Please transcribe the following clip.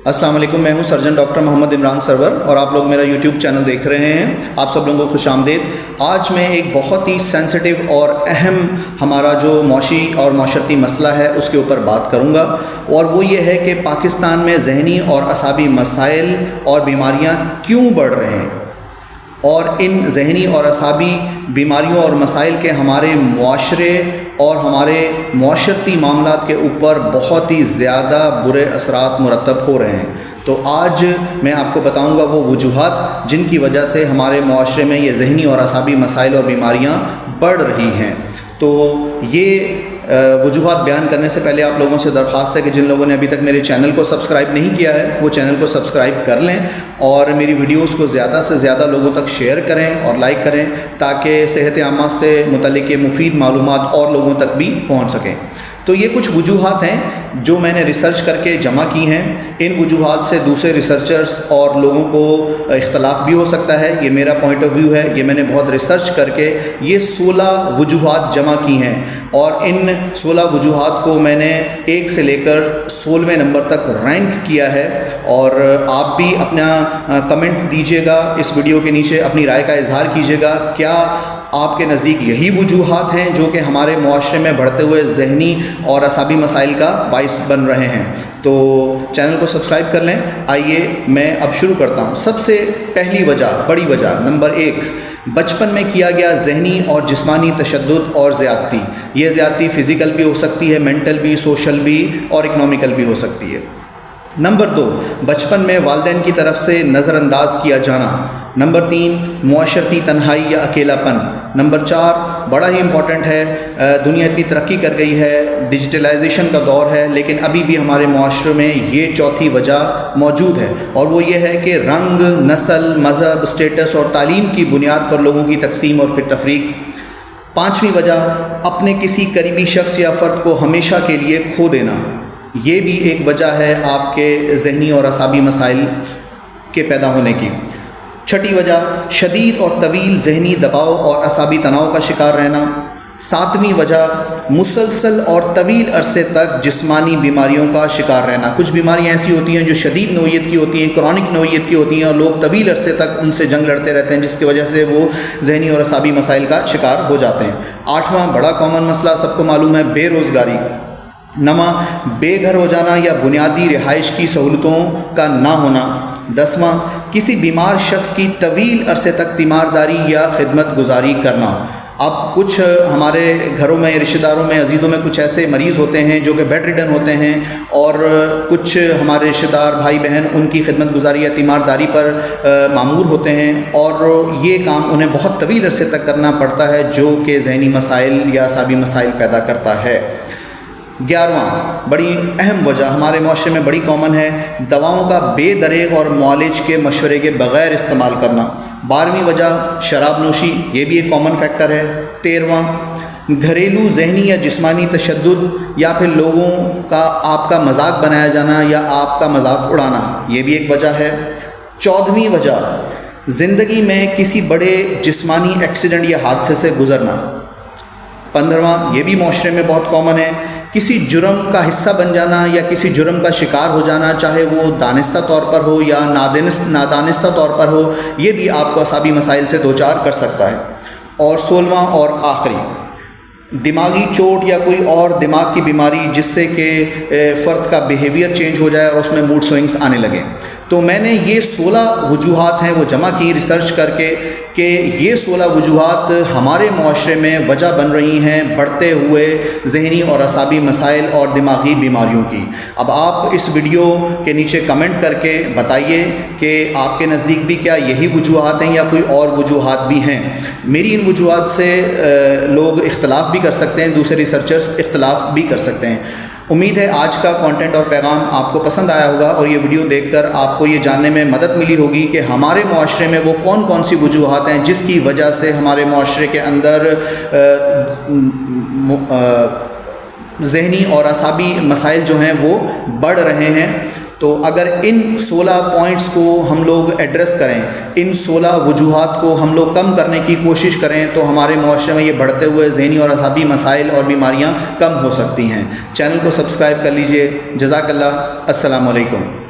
अस्सलाम वालेकुम, मैं हूं सर्जन डॉक्टर मोहम्मद इमरान सरवर और आप लोग मेरा यूट्यूब चैनल देख रहे हैं। आप सब लोगों को खुश आमदीद। आज मैं एक बहुत ही सेंसिटिव और अहम हमारा जो मौशी और माशरती मसला है उसके ऊपर बात करूंगा, और वो ये है कि पाकिस्तान में ज़हनी और असाबी मसाइल और बीमारियां क्यों बढ़ रहे हैं, और इन ज़हनी और असाबी बीमारियों और मसाइल के हमारे मुआशरे और हमारे मुआशरती मामलात के ऊपर बहुत ही ज़्यादा बुरे असरात मुरतब हो रहे हैं। तो आज मैं आपको बताऊंगा वो वजूहात जिनकी वजह से हमारे मुआशरे में ये ज़हनी और असाबी मसाइल और बीमारियां बढ़ रही हैं। तो ये वजूहात बयान करने से पहले आप लोगों से दरख्वास्त है कि जिन लोगों ने अभी तक मेरे चैनल को सब्सक्राइब नहीं किया है वो चैनल को सब्सक्राइब कर लें और मेरी वीडियोस को ज़्यादा से ज़्यादा लोगों तक शेयर करें और लाइक करें, ताकि सेहत आमा से मुतल्लिक़ मुफीद मालूमात और लोगों तक भी पहुँच सकें। तो ये कुछ वजूहात हैं जो मैंने रिसर्च करके जमा की हैं। इन वजूहात से दूसरे रिसर्चर्स और लोगों को इख्तलाफ भी हो सकता है, ये मेरा पॉइंट ऑफ व्यू है। ये मैंने बहुत रिसर्च करके ये 16 वजूहात जमा की हैं, और इन 16 वजूहात को मैंने 1 से लेकर 16वें नंबर तक रैंक किया है। और आप भी अपना कमेंट दीजिएगा इस वीडियो के नीचे, अपनी राय का इजहार कीजिएगा। क्या आपके नज़दीक यही वजूहात हैं जो कि हमारे मुआशरे में बढ़ते हुए ज़हनी और असाबी मसाइल का बाइस बन रहे हैं? तो चैनल को सब्सक्राइब कर लें। आइए मैं अब शुरू करता हूँ। सबसे पहली वजह, बड़ी वजह नंबर 1, बचपन में किया गया ज़हनी और जिस्मानी तशद्दुद और ज़्यादती। ये ज़्यादती फ़िज़िकल भी हो सकती है, मेंटल भी, सोशल भी और इकनॉमिकल भी हो सकती है। नंबर 2, बचपन में वालिदैन की तरफ से नज़रअंदाज किया जाना। नंबर 3, मुआशरती तन्हाई या अकेलापन। नंबर 4, बड़ा ही इम्पॉर्टेंट है, दुनिया इतनी तरक्की कर गई है, डिजिटलाइजेशन का दौर है, लेकिन अभी भी हमारे मुआशरे में ये चौथी वजह मौजूद है, और वो ये है कि रंग, नस्ल, मज़हब, स्टेटस और तालीम की बुनियाद पर लोगों की तकसीम और फिर तफरीक। 5वीं वजह, अपने किसी करीबी शख्स या फ़र्द को हमेशा के लिए खो देना। ये भी एक वजह है आपके ज़हनी और असाबी मसाइल के पैदा होने की। 6ठी वजह, शदीद और तवील ज़हनी दबाव और असाबी तनाव का शिकार रहना। 7वीं वजह, मुसलसल और तवील अरसे तक जिस्मानी बीमारियों का शिकार रहना। कुछ बीमारियां ऐसी होती हैं जो शदीद नौइयत की होती हैं, क्रॉनिक नौइयत की होती हैं, और लोग तवील अरसे तक उनसे जंग लड़ते रहते हैं, जिसकी वजह से वो ज़हनी और असाबी मसाइल का शिकार हो जाते हैं। 8वां बड़ा कॉमन मसला सबको मालूम है, बेरोज़गारी। 9वां, बेघर हो जाना या बुनियादी रिहाइश की सहूलतों का ना होना। 10वां, किसी बीमार शख्स की तवील अरसे तक तीमारदारी या खिदमत गुजारी करना। अब कुछ हमारे घरों में, रिश्तेदारों में, अजीज़ों में कुछ ऐसे मरीज़ होते हैं जो कि बेड रिडन होते हैं, और कुछ हमारे रिश्तेदार भाई बहन उनकी खिदमत गुजारी या तीमारदारी पर मामूर होते हैं, और ये काम उन्हें बहुत तवील अरसे तक करना पड़ता है, जो कि ज़हनी मसाइल या असाबी मसाइल पैदा करता है। 11वां, बड़ी अहम वजह हमारे मुआशरे में बड़ी कॉमन है, दवाओं का बेदरेग और मुआलिज के मशवरे के बग़ैर इस्तेमाल करना। 12वीं वजह, शराब नोशी, ये भी एक कॉमन फैक्टर है। 13वां, घरेलू ज़हनी या जिस्मानी तशद्दुद या फिर लोगों का आपका मजाक बनाया जाना या आपका मजाक उड़ाना, ये भी एक वजह है। 14वीं वजह, ज़िंदगी में किसी बड़े जिस्मानी एक्सीडेंट या हादसे से गुज़रना। 15वां, ये भी मुआशरे में बहुत कॉमन है, किसी जुर्म का हिस्सा बन जाना या किसी जुर्म का शिकार हो जाना, चाहे वो दानिस्ता तौर पर हो या नादानिस्ता तौर पर हो, ये भी आपको असाबी मसाइल से दो चार कर सकता है। और 16वां और आखिरी, दिमागी चोट या कोई और दिमाग की बीमारी जिससे कि फ़र्द का बिहेवियर चेंज हो जाए और उसमें मूड स्विंग्स आने लगे। तो मैंने ये 16 वजूहात हैं वो जमा की रिसर्च करके, कि ये 16 वजूहात हमारे मुआशरे में वजह बन रही हैं बढ़ते हुए ज़हनी और असाबी मसाइल और दिमागी बीमारियों की। अब आप इस वीडियो के नीचे कमेंट करके बताइए कि आपके नज़दीक भी क्या यही वजूहात हैं या कोई और वजूहात भी हैं। मेरी इन वजूहात से लोग इख्तलाफ भी कर सकते हैं, दूसरे रिसर्चर्स इख्तलाफ भी कर सकते हैं। उम्मीद है आज का कंटेंट और पैगाम आपको पसंद आया होगा, और ये वीडियो देखकर आपको ये जानने में मदद मिली होगी कि हमारे मुआशरे में वो कौन कौन सी वजूहात हैं जिसकी वजह से हमारे मुआशरे के अंदर ज़हनी और असाबी मसाइल जो हैं वो बढ़ रहे हैं। तो अगर इन 16 पॉइंट्स को हम लोग एड्रेस करें, इन 16 वजूहात को हम लोग कम करने की कोशिश करें, तो हमारे मुआशरे में ये बढ़ते हुए ज़हनी और असाबी मसाइल और बीमारियां कम हो सकती हैं। चैनल को सब्सक्राइब कर लीजिए। जज़ाकल्लाह। अस्सलाम वालेकुम।